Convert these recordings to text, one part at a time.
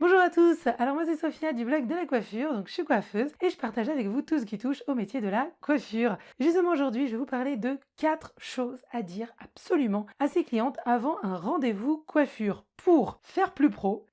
Bonjour à tous, alors moi c'est Sophia du blog de la coiffure, donc je suis coiffeuse et je partage avec vous tout ce qui touche au métier de la coiffure. Justement aujourd'hui je vais vous parler de 4 choses à dire absolument à ses clientes avant un rendez-vous coiffure pour faire plus pro,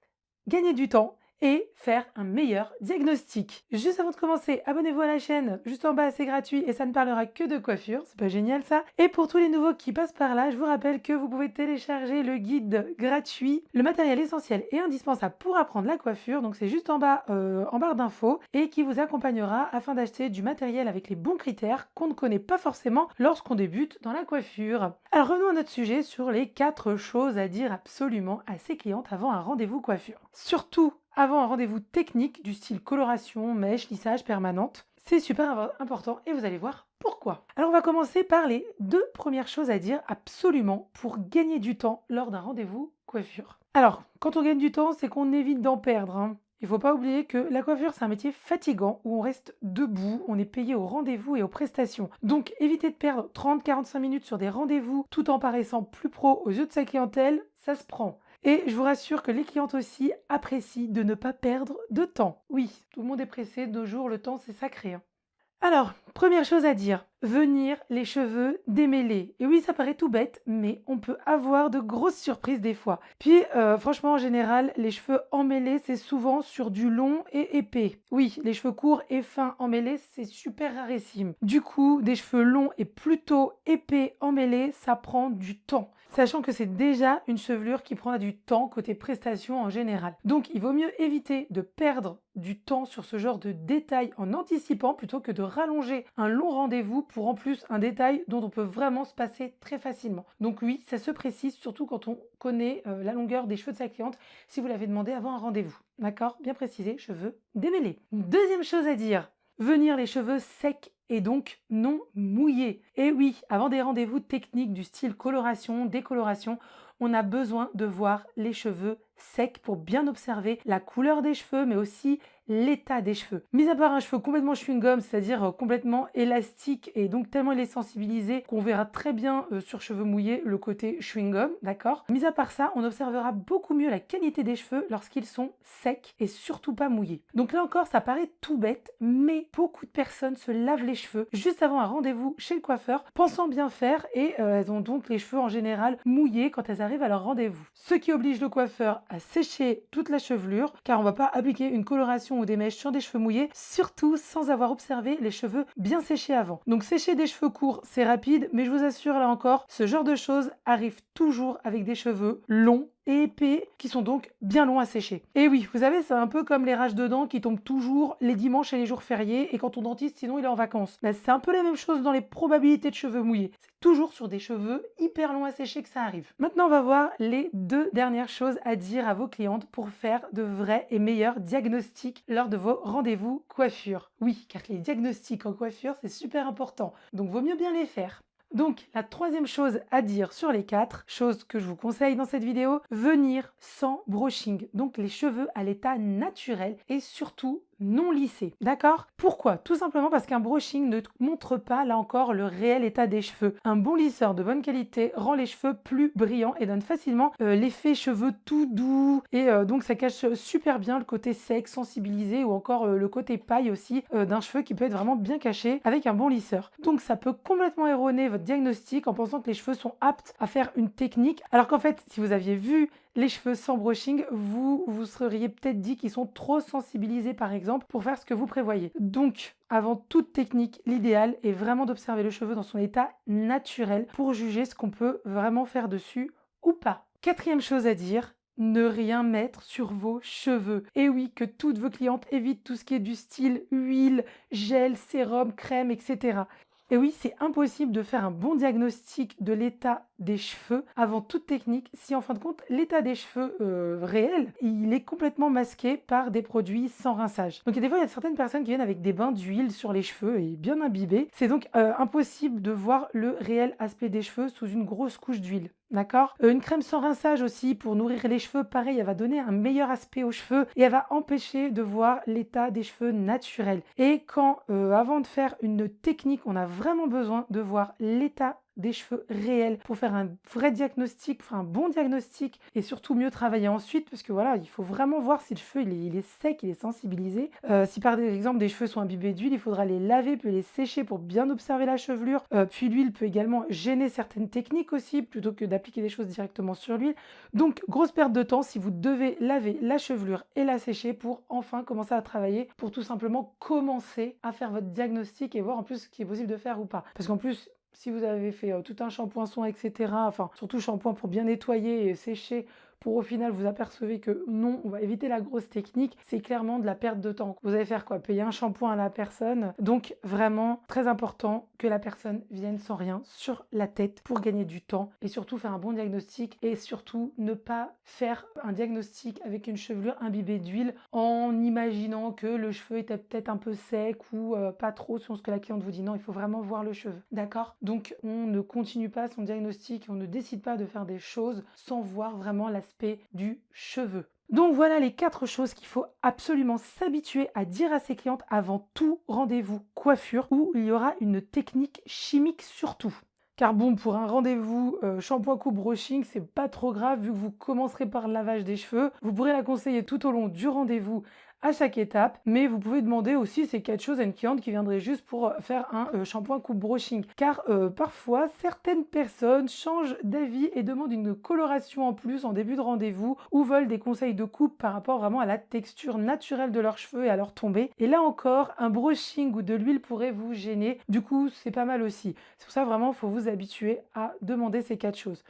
gagner du temps et faire un meilleur diagnostic. Juste avant de commencer, abonnez-vous à la chaîne, juste en bas c'est gratuit et ça ne parlera que de coiffure, c'est pas génial ça. Et pour tous les nouveaux qui passent par là, je vous rappelle que vous pouvez télécharger le guide gratuit, le matériel essentiel et indispensable pour apprendre la coiffure, donc c'est juste en bas en barre d'infos et qui vous accompagnera afin d'acheter du matériel avec les bons critères qu'on ne connaît pas forcément lorsqu'on débute dans la coiffure. Alors revenons à notre sujet sur les 4 choses à dire absolument à ses clientes avant un rendez-vous coiffure. Surtout avant un rendez-vous technique du style coloration, mèche, lissage, permanente. C'est super important et vous allez voir pourquoi. Alors on va commencer par les 2 premières choses à dire absolument pour gagner du temps lors d'un rendez-vous coiffure. Alors, quand on gagne du temps, c'est qu'on évite d'en perdre, hein. Il ne faut pas oublier que la coiffure, c'est un métier fatigant où on reste debout, on est payé au rendez-vous et aux prestations. Donc évitez de perdre 30-45 minutes sur des rendez-vous tout en paraissant plus pro aux yeux de sa clientèle, ça se prend. Et je vous rassure que les clientes aussi apprécient de ne pas perdre de temps. Oui, tout le monde est pressé, de nos jours, le temps c'est sacré, hein. Alors, première chose à dire, venir les cheveux démêlés. Et oui, ça paraît tout bête, mais on peut avoir de grosses surprises des fois. Puis, franchement, en général, les cheveux emmêlés, c'est souvent sur du long et épais. Oui, les cheveux courts et fins emmêlés, c'est super rarissime. Du coup, des cheveux longs et plutôt épais emmêlés, ça prend du temps. Sachant que c'est déjà une chevelure qui prendra du temps côté prestation en général. Donc, il vaut mieux éviter de perdre du temps sur ce genre de détails en anticipant plutôt que de rallonger un long rendez-vous pour en plus un détail dont on peut vraiment se passer très facilement. Donc oui, ça se précise surtout quand on connaît la longueur des cheveux de sa cliente si vous l'avez demandé avant un rendez-vous. D'accord? Bien précisé, cheveux démêlés. Deuxième chose à dire, venir les cheveux secs et donc non mouillés. Et oui, avant des rendez-vous techniques du style coloration, décoloration, on a besoin de voir les cheveux secs pour bien observer la couleur des cheveux, mais aussi l'état des cheveux. Mis à part un cheveu complètement chewing-gum, c'est-à-dire complètement élastique et donc tellement il est sensibilisé qu'on verra très bien sur cheveux mouillés le côté chewing-gum, d'accord? Mis à part ça, on observera beaucoup mieux la qualité des cheveux lorsqu'ils sont secs et surtout pas mouillés. Donc là encore, ça paraît tout bête, mais beaucoup de personnes se lavent les cheveux juste avant un rendez-vous chez le coiffeur, pensant bien faire et elles ont donc les cheveux en général mouillés quand elles arrivent à leur rendez-vous. Ce qui oblige le coiffeur à sécher toute la chevelure, car on ne va pas appliquer une coloration ou des mèches sur des cheveux mouillés, surtout sans avoir observé les cheveux bien séchés avant. Donc sécher des cheveux courts, c'est rapide, mais je vous assure là encore, ce genre de choses arrive toujours avec des cheveux longs et épais qui sont donc bien longs à sécher. Et oui, vous savez, c'est un peu comme les rages de dents qui tombent toujours les dimanches et les jours fériés et quand ton dentiste sinon il est en vacances. Bah, c'est un peu la même chose dans les probabilités de cheveux mouillés. C'est toujours sur des cheveux hyper longs à sécher que ça arrive. Maintenant, on va voir les 2 dernières choses à dire à vos clientes pour faire de vrais et meilleurs diagnostics lors de vos rendez-vous coiffure. Oui, car les diagnostics en coiffure, c'est super important. Donc, vaut mieux bien les faire. Donc, la 3e chose à dire sur les 4 choses que je vous conseille dans cette vidéo, venir sans brushing. Donc, les cheveux à l'état naturel et surtout non lissés. D'accord? Pourquoi? Tout simplement parce qu'un brushing ne montre pas, là encore, le réel état des cheveux. Un bon lisseur de bonne qualité rend les cheveux plus brillants et donne facilement l'effet cheveux tout doux. Et donc, ça cache super bien le côté sec, sensibilisé ou encore le côté paille aussi d'un cheveu qui peut être vraiment bien caché avec un bon lisseur. Donc, ça peut complètement erroner votre diagnostic en pensant que les cheveux sont aptes à faire une technique. Alors qu'en fait, si vous aviez vu les cheveux sans brushing, vous seriez peut-être dit qu'ils sont trop sensibilisés par exemple pour faire ce que vous prévoyez. Donc, avant toute technique, l'idéal est vraiment d'observer le cheveu dans son état naturel pour juger ce qu'on peut vraiment faire dessus ou pas. 4e chose à dire, ne rien mettre sur vos cheveux. Et oui, que toutes vos clientes évitent tout ce qui est du style huile, gel, sérum, crème, etc. Et oui, c'est impossible de faire un bon diagnostic de l'état des cheveux avant toute technique si en fin de compte l'état des cheveux réel, il est complètement masqué par des produits sans rinçage. Donc des fois il y a certaines personnes qui viennent avec des bains d'huile sur les cheveux et bien imbibés. C'est donc impossible de voir le réel aspect des cheveux sous une grosse couche d'huile. D'accord? Une crème sans rinçage aussi pour nourrir les cheveux, pareil, elle va donner un meilleur aspect aux cheveux et elle va empêcher de voir l'état des cheveux naturels. Et quand, avant de faire une technique, on a vraiment besoin de voir l'état des cheveux réels pour faire un vrai diagnostic, faire un bon diagnostic et surtout mieux travailler ensuite parce que voilà, il faut vraiment voir si le cheveu il est sec, il est sensibilisé. Si par exemple des cheveux sont imbibés d'huile, il faudra les laver puis les sécher pour bien observer la chevelure. Puis l'huile peut également gêner certaines techniques aussi plutôt que d'appliquer des choses directement sur l'huile. Donc grosse perte de temps si vous devez laver la chevelure et la sécher pour enfin commencer à travailler, pour tout simplement commencer à faire votre diagnostic et voir en plus ce qui est possible de faire ou pas. Parce qu'en plus, si vous avez fait tout un shampoing soin, etc., enfin surtout shampoing pour bien nettoyer et sécher, pour au final vous apercevez que non, on va éviter la grosse technique, c'est clairement de la perte de temps. Vous allez faire quoi? Payer un shampoing à la personne. Donc vraiment très important que la personne vienne sans rien sur la tête pour gagner du temps et surtout faire un bon diagnostic et surtout ne pas faire un diagnostic avec une chevelure imbibée d'huile en imaginant que le cheveu était peut-être un peu sec ou pas trop selon ce que la cliente vous dit. Non, il faut vraiment voir le cheveu. D'accord? Donc on ne continue pas son diagnostic, on ne décide pas de faire des choses sans voir vraiment l'aspect du cheveu. Donc voilà les 4 choses qu'il faut absolument s'habituer à dire à ses clientes avant tout rendez-vous coiffure où il y aura une technique chimique surtout. Car bon, pour un rendez-vous shampoing coupe brushing, c'est pas trop grave vu que vous commencerez par le lavage des cheveux. Vous pourrez la conseiller tout au long du rendez-vous à chaque étape, mais vous pouvez demander aussi ces 4 choses à une cliente qui viendrait juste pour faire un shampoing coupe brushing. Car parfois, certaines personnes changent d'avis et demandent une coloration en plus en début de rendez-vous ou veulent des conseils de coupe par rapport vraiment à la texture naturelle de leurs cheveux et à leur tombée. Et là encore, un brushing ou de l'huile pourrait vous gêner. Du coup, c'est pas mal aussi. C'est pour ça vraiment, il faut vous habituer à demander ces 4 choses.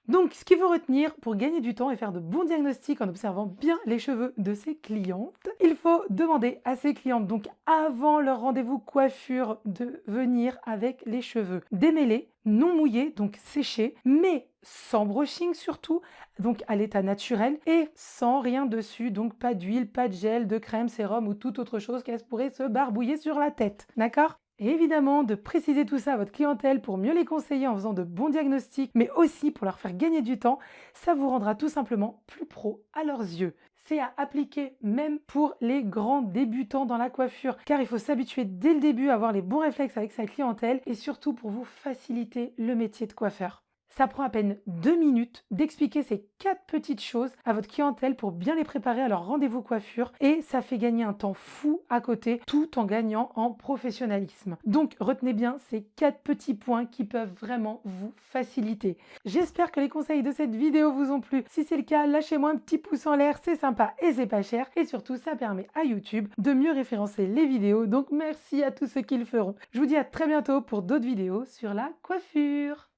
Donc, ce qu'il faut retenir pour gagner du temps et faire de bons diagnostics en observant bien les cheveux de ses clientes, il faut demander à ses clientes, donc avant leur rendez-vous coiffure, de venir avec les cheveux démêlés, non mouillés, donc séchés, mais sans brushing surtout, donc à l'état naturel et sans rien dessus, donc pas d'huile, pas de gel, de crème, sérum ou toute autre chose qu'elle pourrait se barbouiller sur la tête. D'accord ? Et évidemment, de préciser tout ça à votre clientèle pour mieux les conseiller en faisant de bons diagnostics, mais aussi pour leur faire gagner du temps, ça vous rendra tout simplement plus pro à leurs yeux. C'est à appliquer même pour les grands débutants dans la coiffure, car il faut s'habituer dès le début à avoir les bons réflexes avec sa clientèle et surtout pour vous faciliter le métier de coiffeur. Ça prend à peine 2 minutes d'expliquer ces 4 petites choses à votre clientèle pour bien les préparer à leur rendez-vous coiffure et ça fait gagner un temps fou à côté tout en gagnant en professionnalisme. Donc retenez bien ces 4 petits points qui peuvent vraiment vous faciliter. J'espère que les conseils de cette vidéo vous ont plu. Si c'est le cas, lâchez-moi un petit pouce en l'air, c'est sympa et c'est pas cher et surtout ça permet à YouTube de mieux référencer les vidéos. Donc merci à tous ceux qui le feront. Je vous dis à très bientôt pour d'autres vidéos sur la coiffure.